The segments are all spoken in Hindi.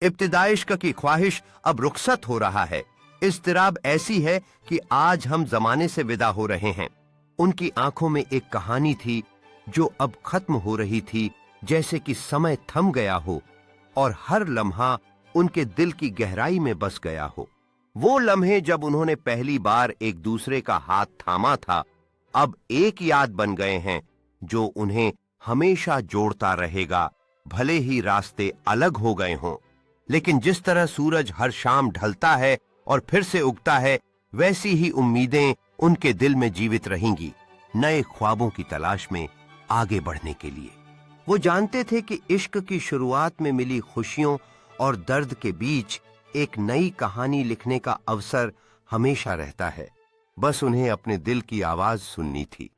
इब्तिदाई इश्क की ख्वाहिश अब रुखसत हो रहा है। इज़्तिराब ऐसी है कि आज हम जमाने से विदा हो रहे हैं। उनकी आंखों में एक कहानी थी जो अब खत्म हो रही थी, जैसे कि समय थम गया हो और हर लम्हा उनके दिल की गहराई में बस गया हो। वो लम्हे जब उन्होंने पहली बार एक दूसरे का हाथ थामा था, अब एक याद बन गए हैं जो उन्हें हमेशा जोड़ता रहेगा, भले ही रास्ते अलग हो गए हों। लेकिन जिस तरह सूरज हर शाम ढलता है और फिर से उगता है, वैसी ही उम्मीदें उनके दिल में जीवित रहेंगी, नए ख्वाबों की तलाश में आगे बढ़ने के लिए। वो जानते थे कि इश्क की शुरुआत में मिली खुशियों और दर्द के बीच एक नई कहानी लिखने का अवसर हमेशा रहता है। बस उन्हें अपने दिल की आवाज सुननी थी।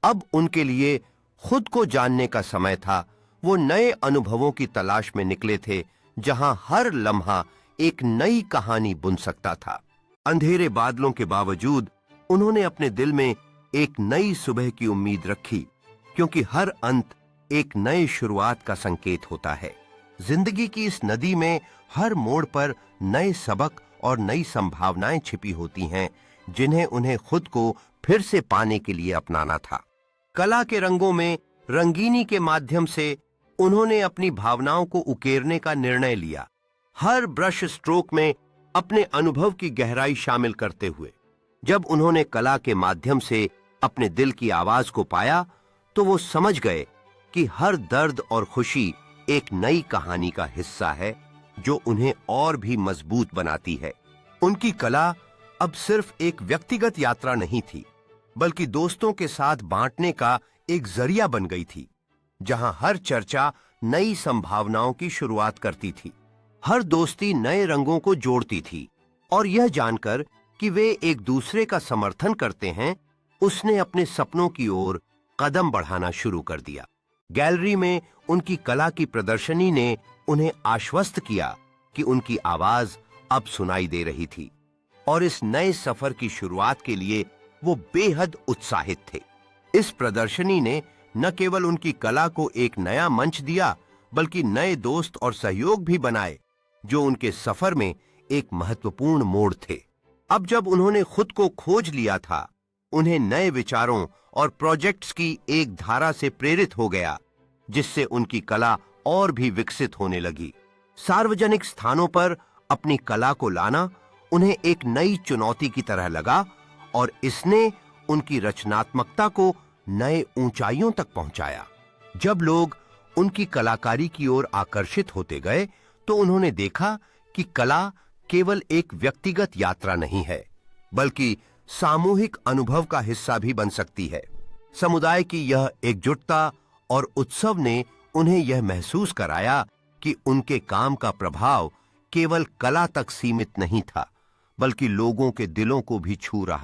अब उनके लिए खुद को जानने का समय था। वो नए अनुभवों की तलाश में निकले थे, जहां हर लम्हा एक नई कहानी बुन सकता था। अंधेरे बादलों के बावजूद उन्होंने अपने दिल में एक नई सुबह की उम्मीद रखी, क्योंकि हर अंत एक नई शुरुआत का संकेत होता है। जिंदगी की इस नदी में हर मोड़ पर नए सबक और नई संभावनाएं छिपी होती हैं, जिन्हें उन्हें खुद को फिर से पाने के लिए अपनाना था। कला के रंगों में रंगीनी के माध्यम से उन्होंने अपनी भावनाओं को उकेरने का निर्णय लिया, हर ब्रश स्ट्रोक में अपने अनुभव की गहराई शामिल करते हुए। जब उन्होंने कला के माध्यम से अपने दिल की आवाज को पाया, तो वो समझ गए कि हर दर्द और खुशी एक नई कहानी का हिस्सा है, जो उन्हें और भी मजबूत बनाती है। उनकी कला अब सिर्फ एक व्यक्तिगत यात्रा नहीं थी, बल्कि दोस्तों के साथ बांटने का एक जरिया बन गई थी, जहां हर चर्चा नई संभावनाओं की शुरुआत करती थी। हर दोस्ती नए रंगों को जोड़ती थी, और यह जानकर कि वे एक दूसरे का समर्थन करते हैं, उसने अपने सपनों की ओर कदम बढ़ाना शुरू कर दिया। गैलरी में उनकी कला की प्रदर्शनी ने उन्हें आश्वस्त किया कि उनकी आवाज अब सुनाई दे रही थी, और इस नए सफर की शुरुआत के लिए वो बेहद उत्साहित थे। इस प्रदर्शनी ने न केवल उनकी कला को एक नया मंच दिया, बल्कि नए दोस्त और सहयोग भी बनाए, जो उनके सफर में एक महत्वपूर्ण मोड़ थे। अब जब उन्होंने खुद को खोज लिया था, उन्हें नए विचारों और प्रोजेक्ट्स की एक धारा से प्रेरित हो गया, जिससे उनकी कला और भी विकसित होने लगी। सार्वजनिक स्थानों पर अपनी कला को लाना उन्हें एक नई चुनौती की तरह लगा, और इसने उनकी रचनात्मकता को नए ऊंचाइयों तक पहुंचाया। जब लोग उनकी कलाकारी की ओर आकर्षित होते गए, तो उन्होंने देखा कि कला केवल एक व्यक्तिगत यात्रा नहीं है, बल्कि सामूहिक अनुभव का हिस्सा भी बन सकती है। समुदाय की यह एकजुटता और उत्सव ने उन्हें यह महसूस कराया कि उनके काम का प्रभाव केवल कला तक सीमित नहीं था, बल्कि लोगों के दिलों को भी छू रहा